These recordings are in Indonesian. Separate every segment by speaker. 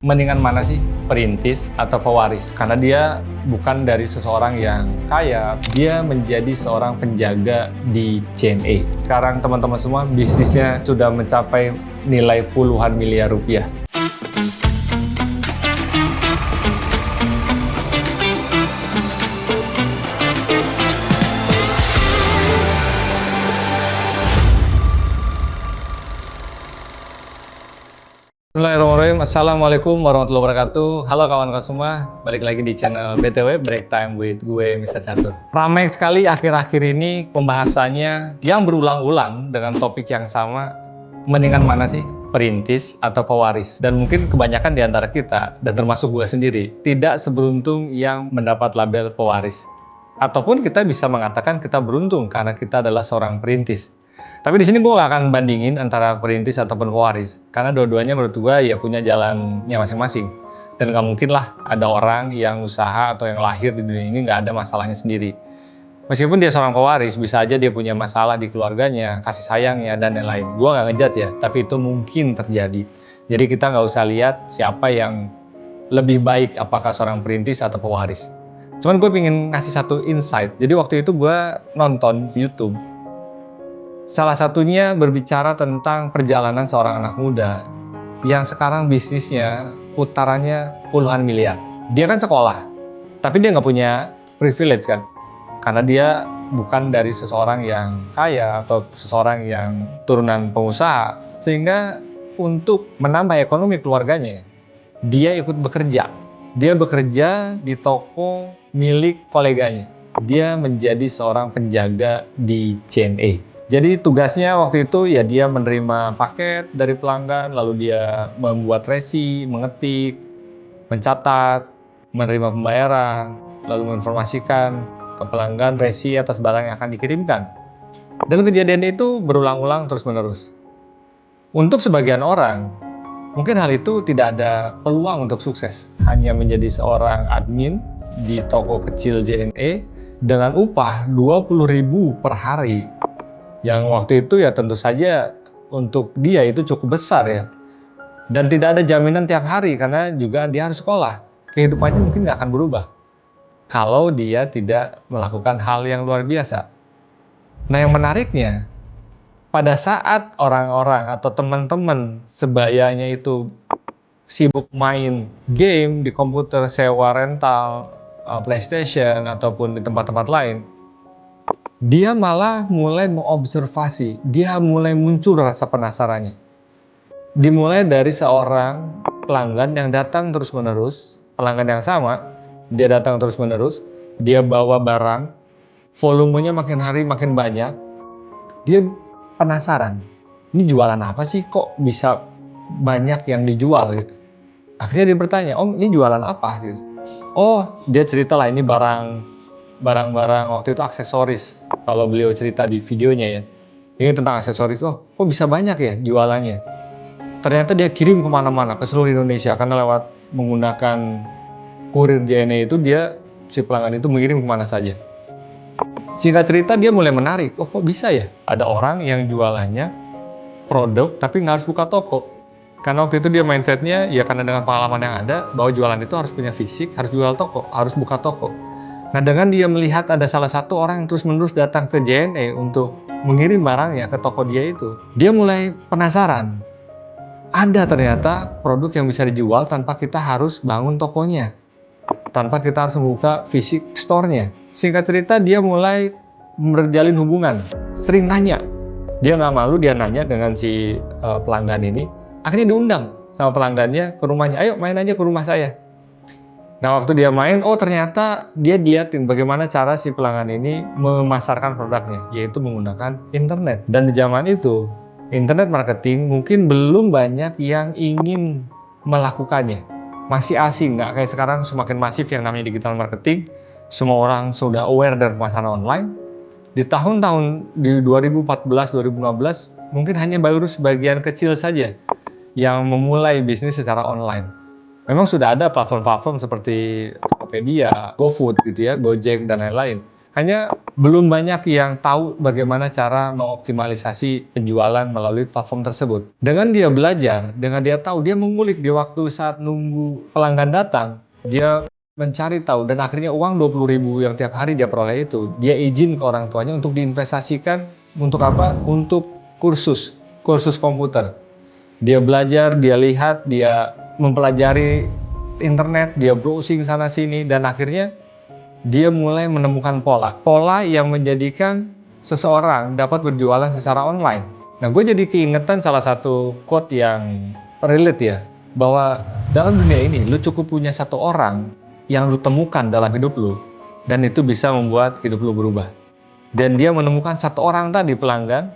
Speaker 1: Mendingan mana sih, perintis atau pewaris? Karena dia bukan dari seseorang yang kaya, dia menjadi seorang penjaga di JNE. Sekarang teman-teman semua bisnisnya sudah mencapai nilai puluhan miliar rupiah. Bismillahirrahmanirrahim. Assalamualaikum warahmatullahi wabarakatuh. Halo kawan-kawan semua, balik lagi di channel BTW Break Time with gue Mr. Catur. Ramai sekali akhir-akhir ini pembahasannya yang berulang-ulang dengan topik yang sama. Mendingan mana sih, perintis atau pewaris? Dan mungkin kebanyakan di antara kita, dan termasuk gue sendiri, tidak seberuntung yang mendapat label pewaris. Ataupun kita bisa mengatakan kita beruntung karena kita adalah seorang perintis. Tapi di sini gue gak akan bandingin antara perintis ataupun pewaris, karena dua-duanya menurut gue ya punya jalannya masing-masing. Dan gak mungkin lah ada orang yang usaha atau yang lahir di dunia ini gak ada masalahnya sendiri. Meskipun dia seorang pewaris, bisa aja dia punya masalah di keluarganya, kasih sayangnya, dan lain-lain. Gue gak ngejudge ya, tapi itu mungkin terjadi. Jadi kita gak usah lihat siapa yang lebih baik, apakah seorang perintis atau pewaris. Cuman gue pengen ngasih satu insight. Jadi waktu itu gue nonton di YouTube. Salah satunya berbicara tentang perjalanan seorang anak muda yang sekarang bisnisnya putarannya puluhan miliar. Dia kan sekolah, tapi dia nggak punya privilege kan, karena dia bukan dari seseorang yang kaya atau seseorang yang turunan pengusaha. Sehingga untuk menambah ekonomi keluarganya, dia ikut bekerja. Dia bekerja di toko milik koleganya. Dia menjadi seorang penjaga di JNE. Jadi tugasnya waktu itu ya dia menerima paket dari pelanggan, lalu dia membuat resi, mengetik, mencatat, menerima pembayaran, lalu menginformasikan ke pelanggan resi atas barang yang akan dikirimkan. Dan kejadian itu berulang-ulang terus-menerus. Untuk sebagian orang, mungkin hal itu tidak ada peluang untuk sukses. Hanya menjadi seorang admin di toko kecil JNE dengan upah 20.000 per hari. Yang waktu itu ya tentu saja untuk dia itu cukup besar ya. Dan tidak ada jaminan tiap hari karena juga dia harus sekolah. Kehidupannya mungkin nggak akan berubah kalau dia tidak melakukan hal yang luar biasa. Nah yang menariknya, pada saat orang-orang atau teman-teman sebayanya itu sibuk main game di komputer, sewa rental, PlayStation, ataupun di tempat-tempat lain, dia malah mulai mengobservasi, dia mulai muncul rasa penasarannya. Dimulai dari seorang pelanggan yang datang terus-menerus, pelanggan yang sama, dia datang terus-menerus, dia bawa barang, volumenya makin hari makin banyak, dia penasaran, ini jualan apa sih kok bisa banyak yang dijual gitu. Akhirnya dia bertanya, om ini jualan apa gitu. Oh dia cerita lah ini barang-barang waktu itu aksesoris. Kalau beliau cerita di videonya ya, ini tentang aksesoris. Oh, kok bisa banyak ya jualannya? Ternyata dia kirim kemana-mana ke seluruh Indonesia karena lewat menggunakan kurir JNE itu si pelanggan itu mengirim kemana saja. Singkat cerita dia mulai menarik. Oh, kok bisa ya? Ada orang yang jualannya produk tapi nggak harus buka toko. Karena waktu itu dia mindsetnya ya karena dengan pengalaman yang ada bahwa jualan itu harus punya fisik, harus jual toko, harus buka toko. Nah dengan dia melihat ada salah satu orang yang terus-menerus datang ke JNE untuk mengirim barangnya ke toko dia itu, dia mulai penasaran. Ada ternyata produk yang bisa dijual tanpa kita harus bangun tokonya, tanpa kita harus membuka fisik store-nya. Singkat cerita dia mulai menjalin hubungan, sering nanya. Dia nggak malu, dia nanya dengan si pelanggan ini. Akhirnya diundang sama pelanggannya ke rumahnya, ayo main aja ke rumah saya. Nah waktu dia main, oh ternyata dia liatin bagaimana cara si pelanggan ini memasarkan produknya, yaitu menggunakan internet. Dan di zaman itu, internet marketing mungkin belum banyak yang ingin melakukannya. Masih asing, nggak kayak sekarang semakin masif yang namanya digital marketing. Semua orang sudah aware dengan pemasaran online. Di tahun-tahun di 2014-2015, mungkin hanya baru sebagian kecil saja yang memulai bisnis secara online. Memang sudah ada platform-platform seperti Tokopedia, GoFood gitu ya, Gojek dan lain-lain. Hanya belum banyak yang tahu bagaimana cara mengoptimalisasi penjualan melalui platform tersebut. Dengan dia belajar, dengan dia tahu, dia mengulik di waktu saat nunggu pelanggan datang, dia mencari tahu, dan akhirnya uang 20.000 yang tiap hari dia peroleh itu, dia izin ke orang tuanya untuk diinvestasikan untuk apa? Untuk kursus komputer. Dia belajar, dia lihat, dia mempelajari internet, dia browsing sana sini, dan akhirnya dia mulai menemukan pola yang menjadikan seseorang dapat berjualan secara online. Nah, gue jadi keingetan salah satu quote yang relate ya, bahwa dalam dunia ini lu cukup punya satu orang yang lu temukan dalam hidup lu, dan itu bisa membuat hidup lu berubah. Dan dia menemukan satu orang tadi, pelanggan,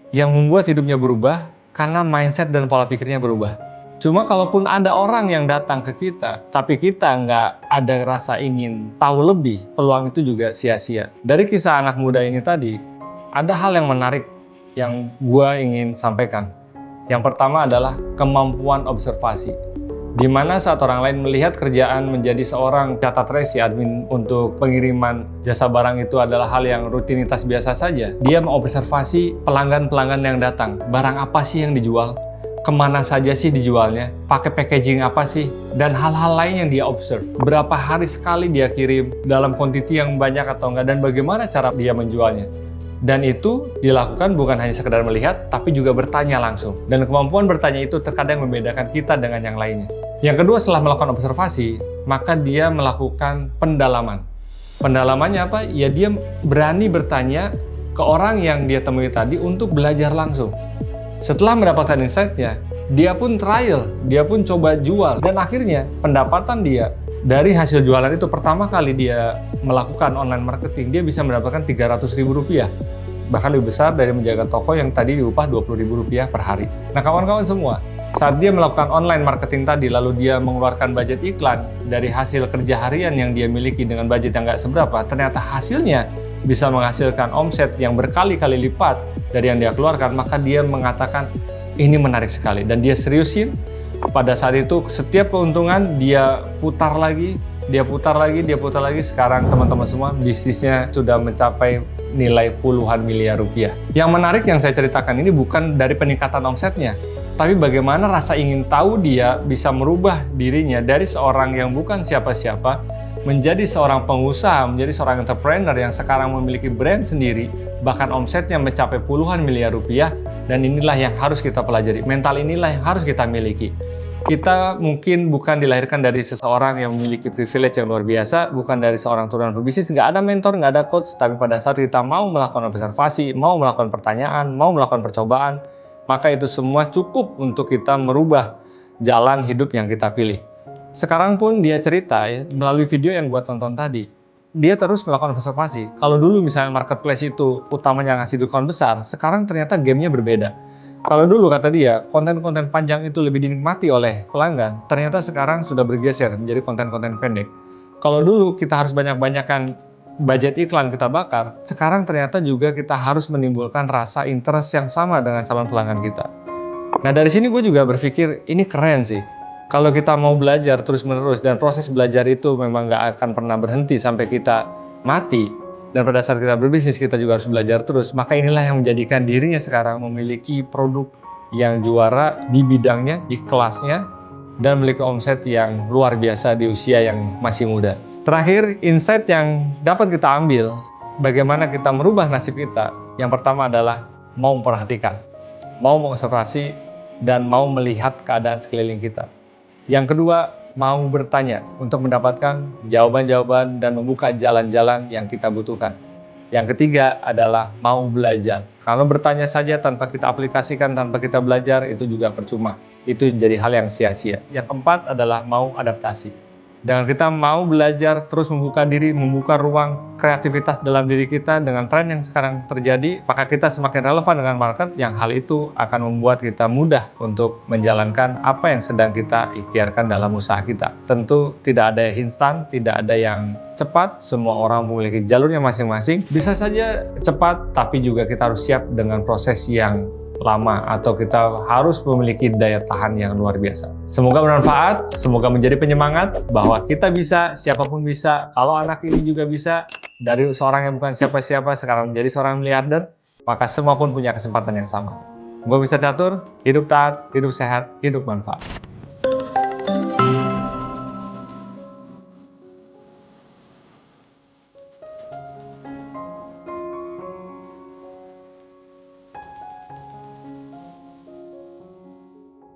Speaker 1: yang membuat hidupnya berubah karena mindset dan pola pikirnya berubah. Cuma kalaupun ada orang yang datang ke kita, tapi kita nggak ada rasa ingin tahu lebih, peluang itu juga sia-sia. Dari kisah anak muda ini tadi, ada hal yang menarik yang gue ingin sampaikan. Yang pertama adalah kemampuan observasi. Di mana saat orang lain melihat kerjaan menjadi seorang catat resi admin untuk pengiriman jasa barang itu adalah hal yang rutinitas biasa saja, dia mengobservasi pelanggan-pelanggan yang datang. Barang apa sih yang dijual? Kemana saja sih dijualnya, pakai packaging apa sih, dan hal-hal lain yang dia observe. Berapa hari sekali dia kirim, dalam quantity yang banyak atau enggak, dan bagaimana cara dia menjualnya. Dan itu dilakukan bukan hanya sekedar melihat, tapi juga bertanya langsung. Dan kemampuan bertanya itu terkadang membedakan kita dengan yang lainnya. Yang kedua, setelah melakukan observasi, maka dia melakukan pendalaman. Pendalamannya apa? Ya dia berani bertanya ke orang yang dia temui tadi untuk belajar langsung. Setelah mendapatkan insight-nya, dia pun trial, dia pun coba jual, dan akhirnya pendapatan dia dari hasil jualan itu, pertama kali dia melakukan online marketing, dia bisa mendapatkan Rp300.000, bahkan lebih besar dari menjaga toko yang tadi diupah Rp20.000 per hari. Nah kawan-kawan semua, saat dia melakukan online marketing tadi, lalu dia mengeluarkan budget iklan dari hasil kerja harian yang dia miliki dengan budget yang nggak seberapa, ternyata hasilnya bisa menghasilkan omset yang berkali-kali lipat dari yang dia keluarkan, maka dia mengatakan ini menarik sekali, dan dia seriusin. Pada saat itu setiap keuntungan dia putar lagi. Sekarang teman-teman semua, bisnisnya sudah mencapai nilai puluhan miliar rupiah. Yang menarik yang saya ceritakan ini bukan dari peningkatan omsetnya, tapi bagaimana rasa ingin tahu dia bisa merubah dirinya dari seorang yang bukan siapa-siapa menjadi seorang pengusaha, menjadi seorang entrepreneur yang sekarang memiliki brand sendiri, bahkan omsetnya mencapai puluhan miliar rupiah. Dan inilah yang harus kita pelajari, mental inilah yang harus kita miliki. Kita mungkin bukan dilahirkan dari seseorang yang memiliki privilege yang luar biasa, bukan dari seorang turunan pebisnis, nggak ada mentor, nggak ada coach, tapi pada saat kita mau melakukan observasi, mau melakukan pertanyaan, mau melakukan percobaan, maka itu semua cukup untuk kita merubah jalan hidup yang kita pilih. Sekarang pun dia cerita ya, melalui video yang gua tonton tadi, dia terus melakukan observasi. Kalau dulu misalnya marketplace itu utamanya ngasih diskon besar, sekarang ternyata gamenya berbeda. Kalau dulu kata dia, konten-konten panjang itu lebih dinikmati oleh pelanggan, ternyata sekarang sudah bergeser menjadi konten-konten pendek. Kalau dulu kita harus banyak-banyakan budget iklan kita bakar, sekarang ternyata juga kita harus menimbulkan rasa interest yang sama dengan calon pelanggan kita. Nah dari sini gue juga berpikir, ini keren sih. Kalau kita mau belajar terus-menerus, dan proses belajar itu memang nggak akan pernah berhenti sampai kita mati, dan pada saat kita berbisnis kita juga harus belajar terus, maka inilah yang menjadikan dirinya sekarang memiliki produk yang juara di bidangnya, di kelasnya, dan memiliki omset yang luar biasa di usia yang masih muda. Terakhir, insight yang dapat kita ambil, bagaimana kita merubah nasib kita. Yang pertama adalah mau memperhatikan, mau mengobservasi, dan mau melihat keadaan sekeliling kita. Yang kedua, mau bertanya untuk mendapatkan jawaban-jawaban dan membuka jalan-jalan yang kita butuhkan. Yang ketiga adalah mau belajar. Kalau bertanya saja tanpa kita aplikasikan, tanpa kita belajar, itu juga percuma. Itu jadi hal yang sia-sia. Yang keempat adalah mau adaptasi. Dengan kita mau belajar, terus membuka diri, membuka ruang kreativitas dalam diri kita dengan tren yang sekarang terjadi, maka kita semakin relevan dengan market, yang hal itu akan membuat kita mudah untuk menjalankan apa yang sedang kita ikhtiarkan dalam usaha kita. Tentu tidak ada yang instan, tidak ada yang cepat, semua orang memiliki jalurnya masing-masing. Bisa saja cepat, tapi juga kita harus siap dengan proses yang lama, atau kita harus memiliki daya tahan yang luar biasa. Semoga bermanfaat, semoga menjadi penyemangat bahwa kita bisa, siapapun bisa, kalau anak ini juga bisa, dari seorang yang bukan siapa-siapa sekarang menjadi seorang miliarder, maka semua pun punya kesempatan yang sama. Gue Mister Catur, hidup taat, hidup sehat, hidup manfaat.